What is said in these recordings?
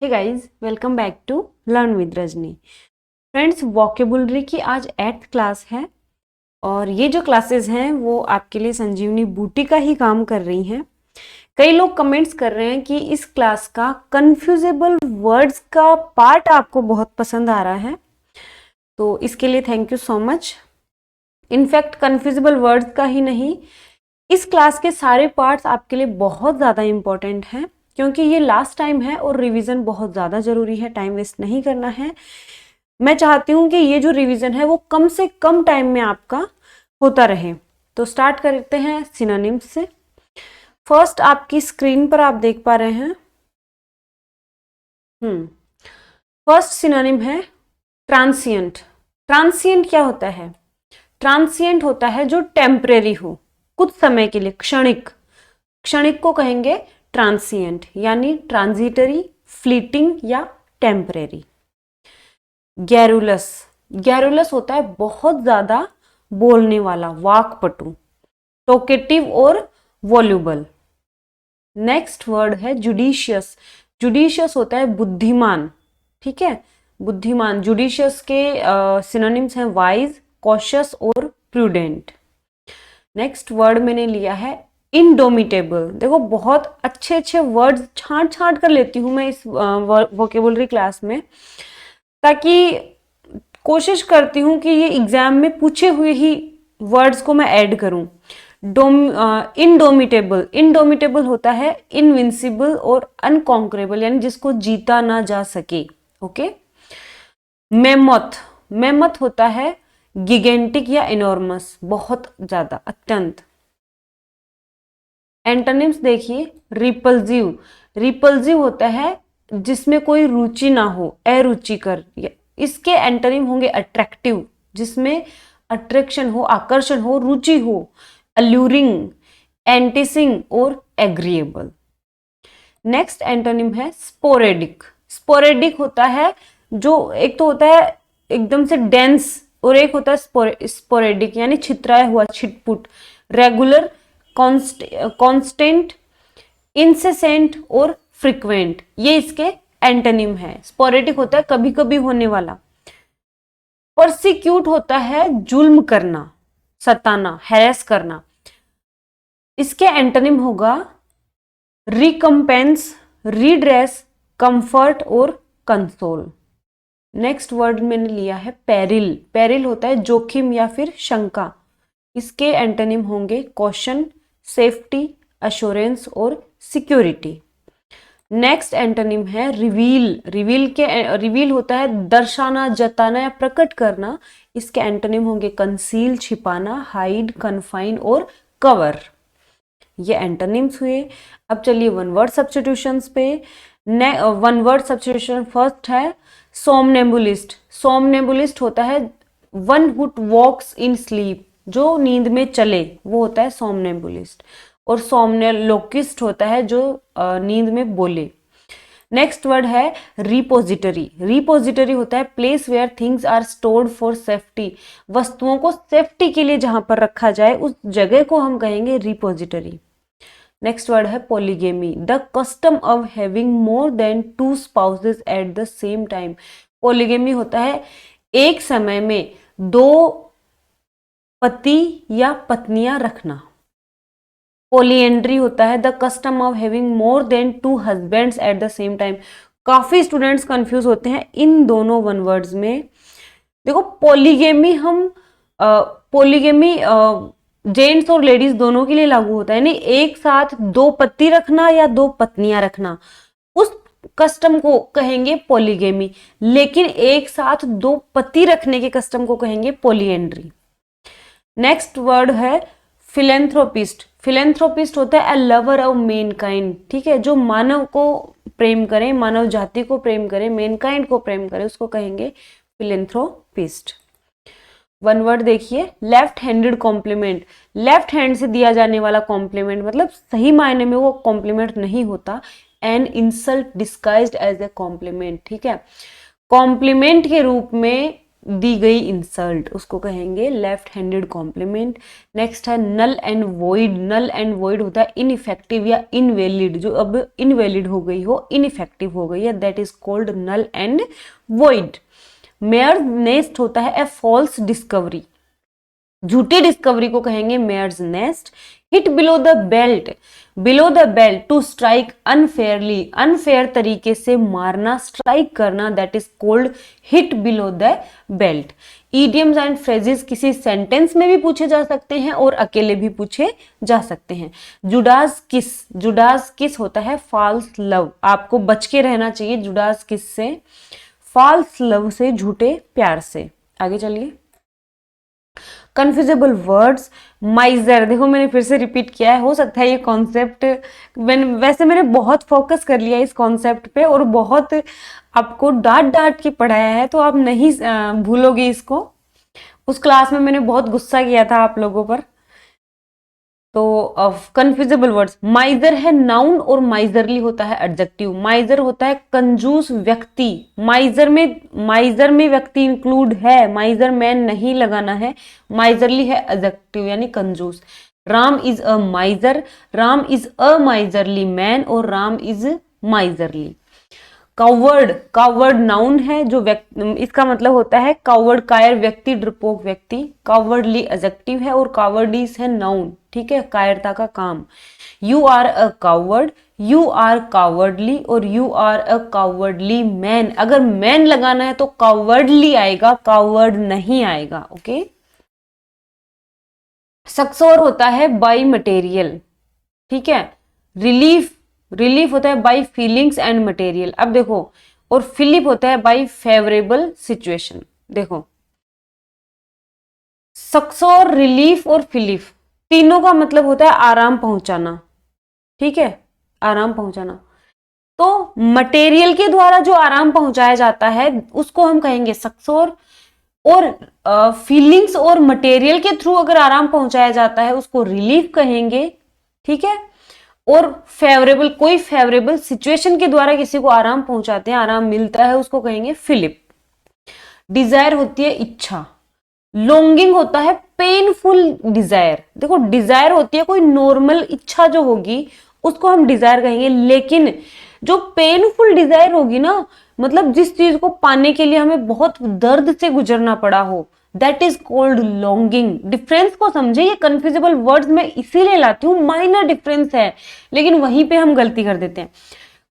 Hey guys, welcome back to learn with Rajni. Friends, vocabulary की आज 8th class है और ये जो क्लासेस हैं वो आपके लिए संजीवनी बूटी का ही काम कर रही हैं। कई लोग कमेंट्स कर रहे हैं कि इस क्लास का कन्फ्यूजेबल वर्ड्स का पार्ट आपको बहुत पसंद आ रहा है, तो इसके लिए thank you so much. In fact confusable words का ही नहीं, इस क्लास के सारे पार्ट्स आपके लिए बहुत ज़्यादा इम्पोर्टेंट हैं क्योंकि ये लास्ट टाइम है और रिवीजन बहुत ज़्यादा ज़रूरी है। टाइम वेस्ट नहीं करना है। मैं चाहती हूँ कि ये जो रिवीजन है वो कम से कम टाइम में आपका होता रहे। तो स्टार्ट करते हैं सिनोनिम्स से। फर्स्ट आपकी स्क्रीन पर आप देख पा रहे हैं। फर्स्ट सिनोनिम है ट्रांसिएंट। ट्रांसिएंट क्या होता है? ट्रांसिएंट होता है जो टेम्परेरी हो, कुछ समय के लिए, क्षणिक। क्षणिक को कहेंगे ट्रांसिएंट, यानी ट्रांजिटरी, फ्लीटिंग या टेम्परेरी। गैरुलस। गैरुलस होता है बहुत ज्यादा बोलने वाला, वाक्पटु, टोकेटिव और वॉल्यूबल। नेक्स्ट वर्ड है जुडिशियस। जुडिशियस होता है बुद्धिमान, ठीक है, बुद्धिमान। जुडिशियस के सिनोनिम्स हैं वाइज, कॉशियस और प्रूडेंट। नेक्स्ट वर्ड मैंने लिया है इंडोमिटेबल। देखो, बहुत अच्छे अच्छे वर्ड्स छांट छांट कर लेती हूँ मैं इस वोकेबुलरी क्लास में, ताकि कोशिश करती हूँ कि ये एग्जाम में पूछे हुए ही वर्ड्स को मैं ऐड करूँ। इंडोमिटेबल। इंडोमिटेबल होता है इनविंसिबल और अनकॉन्करेबल, यानी जिसको जीता ना जा सके। ओके। मेमथ। मेमथ होता है गिगेंटिक या इनॉर्मस, बहुत ज्यादा, अत्यंत। एंटोनिम्स देखिए, रिपल्सिव। रिपल्सिव होता है जिसमें कोई रुचि ना हो, अरुचिकर। इसके एंटोनिम होंगे अट्रैक्टिव, जिसमें अट्रैक्शन हो, आकर्षण हो, रुचि हो। अल्यूरिंग, एंटिसिंग और एग्रीएबल। नेक्स्ट एंटोनिम है स्पोरेडिक। स्पोरेडिक होता है जो, एक तो होता है एकदम से डेंस और एक होता है स्पोरेडिक, यानी छितराया हुआ, छिटपुट। रेगुलर, कांस्टेंट, इंसेसेंट और फ्रीक्वेंट, ये इसके एंटोनिम है। स्पोरेडिक होता है कभी कभी होने वाला। परसिक्यूट होता है जुल्म करना, सताना, हैरेस करना। इसके एंटोनिम होगा रिकम्पेंस, रिड्रेस, कंफर्ट और कंसोल। नेक्स्ट वर्ड मैंने लिया है पेरिल। पेरिल होता है जोखिम या फिर शंका। इसके एंटोनिम होंगे कॉशन, सेफ्टी, अश्योरेंस और सिक्योरिटी। नेक्स्ट एंटोनिम है रिवील। रिवील होता है दर्शाना, जताना या प्रकट करना। इसके एंटोनिम होंगे कंसील, छिपाना, हाइड, कन्फाइन और कवर। ये एंटोनिम्स हुए। अब चलिए वन वर्ड सब्स्टिट्यूशंस पे। वन वर्ड सब्स्टिट्यूशन फर्स्ट है सोमनेम्बुलिस्ट। सोमनेम्बुलिस्ट होता है one who walks in sleep, जो नींद में चले, वो होता है सोमनेम्बुलिस्ट। और सोमनेलोकिस्ट होता है जो नींद में बोले। नेक्स्ट वर्ड है रिपोजिटरी। रिपोजिटरी होता है place where things are stored for safety. वस्तुओं को सेफ्टी के लिए जहां पर रखा जाए उस जगह को हम कहेंगे रिपोजिटरी। नेक्स्ट वर्ड है polygamy. The custom of having more than 2 spouses eight the same time. Polygamy होता है एक समय में 2 पति या पत्नियां रखना। पॉलीएंड्री होता है the custom of having more than 2 husbands at the same time. काफी स्टूडेंट्स कंफ्यूज होते हैं इन दोनों वन वर्ड्स में। देखो, पॉलीगेमी पॉलीगेमी जेंट्स और लेडीज दोनों के लिए लागू होता है, यानी एक साथ 2 पति रखना या 2 पत्नियां रखना, उस कस्टम को कहेंगे पॉलीगेमी। लेकिन एक साथ 2 पति रखने के कस्टम को कहेंगे पॉलीएंड्री। नेक्स्ट वर्ड है फिलेंथ्रोपिस्ट। फिलेंथ्रोपिस्ट होता है अ लवर ऑफ मेनकाइंड, ठीक है, जो मानव को प्रेम करे, मानव जाति को प्रेम करे, मेनकाइंड को प्रेम करे, उसको कहेंगे फिलेंथ्रोपिस्ट। वन वर्ड देखिए, left handed compliment. Left hand से दिया जाने वाला कॉम्प्लीमेंट, मतलब सही मायने में वो कॉम्प्लीमेंट नहीं होता, an insult disguised as a compliment, ठीक है। कॉम्प्लीमेंट के रूप में दी गई इंसल्ट, उसको कहेंगे लेफ्ट हैंडेड कॉम्प्लीमेंट। नेक्स्ट है null and void. Null and void होता है इनइफेक्टिव या इनवैलिड, जो अब इनवैलिड हो गई हो, इनइफेक्टिव हो गई है, that is called null and void. Mare's nest होता है ए फॉल्स डिस्कवरी, झूठी डिस्कवरी को कहेंगे mare's nest. Hit below the belt, below the belt to strike unfairly, unfair तरीके से मारना, स्ट्राइक करना, that is called hit below the belt. Idioms and phrases किसी सेंटेंस में भी पूछे जा सकते हैं और अकेले भी पूछे जा सकते हैं। जुडास किस, जुडास किस होता है फॉल्स लव, आपको बच के रहना चाहिए जुडास किस से, फॉल्स लव से, झूठे प्यार से। आगे चलिए। कन्फ्यूजेबल वर्ड्स, माइजर, देखो मैंने फिर से रिपीट किया है, हो सकता है ये कॉन्सेप्ट वैसे मैंने बहुत फोकस कर लिया इस कॉन्सेप्ट पे और बहुत आपको डांट डांट के पढ़ाया है, तो आप नहीं भूलोगे इसको। उस क्लास में मैंने बहुत गुस्सा किया था आप लोगों पर। तो कन्फ्यूजेबल वर्ड्स, माइजर है नाउन और माइजरली होता है एडजेक्टिव। माइजर होता है कंजूस व्यक्ति, माइजर में व्यक्ति इंक्लूड है, माइजर मैन नहीं लगाना है। माइजरली है एडजेक्टिव यानी कंजूस। Ram is a miser, Ram is a miserly man और Ram is miserly. Coward, coward noun है जो इसका मतलब होता है कावर्ड कायर व्यक्ति, डरपोक व्यक्ति। कावर्डली एडजेक्टिव है और कावर्डीज है नाउन, ठीक है, कायरता का काम। You are a coward, you are cowardly और you are a cowardly man. अगर मैन लगाना है तो कावर्डली आएगा, कावर्ड नहीं आएगा। ओके। सक्सोर होता है बाई मटेरियल, ठीक है। रिलीफ, रिलीफ होता है बाई फीलिंग्स एंड मटेरियल। अब देखो, और फिलिप होता है बाई फेवरेबल सिचुएशन। देखो सक्सोर, रिलीफ और फिलिप तीनों का मतलब होता है आराम पहुंचाना, ठीक है, आराम पहुंचाना। तो मटेरियल के द्वारा जो आराम पहुंचाया जाता है उसको हम कहेंगे सक्सोर, और फीलिंग्स और मटेरियल के थ्रू अगर आराम पहुंचाया जाता है उसको रिलीफ कहेंगे, ठीक है। और फेवरेबल, कोई फेवरेबल सिचुएशन के द्वारा किसी को आराम पहुंचाते हैं, आराम मिलता है, उसको कहेंगे फिलिप। डिजायर होती है इच्छा। लॉन्गिंग होता है पेनफुल डिजायर। देखो डिजायर होती है कोई नॉर्मल इच्छा जो होगी उसको हम डिजायर कहेंगे, लेकिन जो पेनफुल डिजायर होगी ना, मतलब जिस चीज को पाने के लिए हमें बहुत दर्द से गुजरना पड़ा हो, that is called longing. Difference को समझे, ये कन्फ्यूजेबल वर्ड्स मैं इसीलिए लाती हूँ, माइनर डिफरेंस है लेकिन वहीं पे हम गलती कर देते हैं।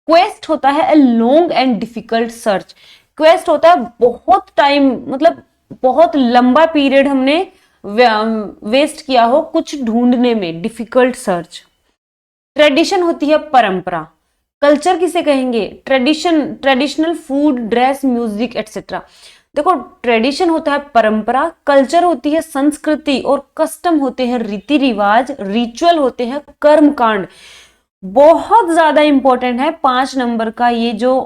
क्वेस्ट होता है a long and difficult search. Quest होता है बहुत टाइम, मतलब बहुत लंबा पीरियड हमने वेस्ट किया हो कुछ ढूंढने में, डिफिकल्ट सर्च। ट्रेडिशन होती है परंपरा। कल्चर किसे कहेंगे? Tradition, traditional food, dress, music etcetera. देखो ट्रेडिशन होता है परंपरा, कल्चर होती है संस्कृति और कस्टम होते हैं रीति रिवाज, रिचुअल होते हैं कर्म कांड। बहुत ज्यादा इंपॉर्टेंट है 5 नंबर का ये जो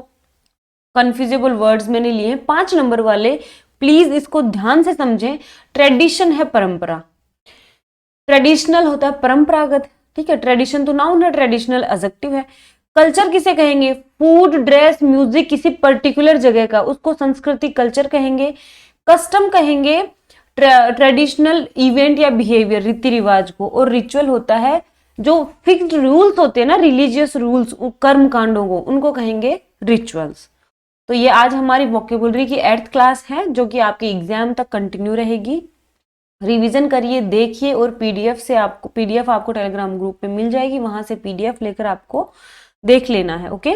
कन्फ्यूजेबल वर्ड्स मैंने लिए हैं 5 नंबर वाले, प्लीज इसको ध्यान से समझें। ट्रेडिशन है परंपरा, ट्रेडिशनल होता है परंपरागत, ठीक है, ट्रेडिशन तो नाउन है, ट्रेडिशनल एडजेक्टिव है। कल्चर किसे कहेंगे? फूड, ड्रेस, म्यूजिक किसी पर्टिकुलर जगह का, उसको संस्कृति कल्चर कहेंगे। कस्टम कहेंगे ट्रेडिशनल इवेंट या बिहेवियर, रीति रिवाज को। और रिचुअल होता है जो फिक्स्ड रूल्स होते हैं ना, रिलीजियस रूल्स, कर्म कांडों को, उनको कहेंगे रिचुअल्स। तो ये आज हमारी वोकेबुलरी की 8th क्लास है जो कि आपके एग्जाम तक कंटिन्यू रहेगी। रिवीजन करिए, देखिए, और पीडीएफ आपको टेलीग्राम ग्रुप पे मिल जाएगी, वहां से पीडीएफ लेकर आपको देख लेना है। ओके,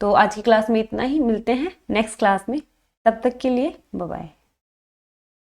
तो आज की क्लास में इतना ही, मिलते हैं नेक्स्ट क्लास में, तब तक के लिए बाय बाय।